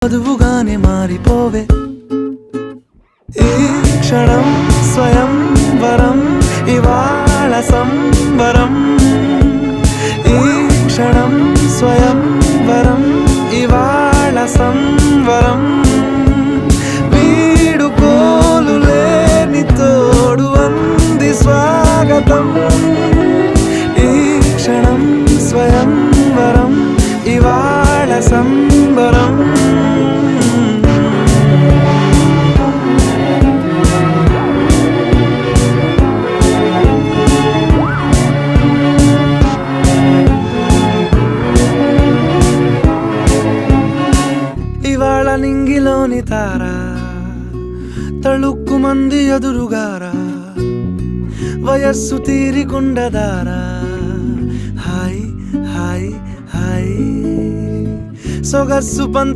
వధువుగానే మారిపోవే ఈ క్షణం స్వయం వరం ఇవాళ సంబరం ఈ క్షణం స్వయం వరం ఇవాళ సంవరం వీడుకోలు లేని తోడు అంది స్వాగతం ఈ క్షణం స్వయం వరం ఇవాళ సంబరం ఇవాళ నింగిలోని తారా తళుక్కు మంది ఎదురుగారా వయస్సు తీరికుండదారా హాయ్ హాయ్ హాయ్ సొగస్సు పంచ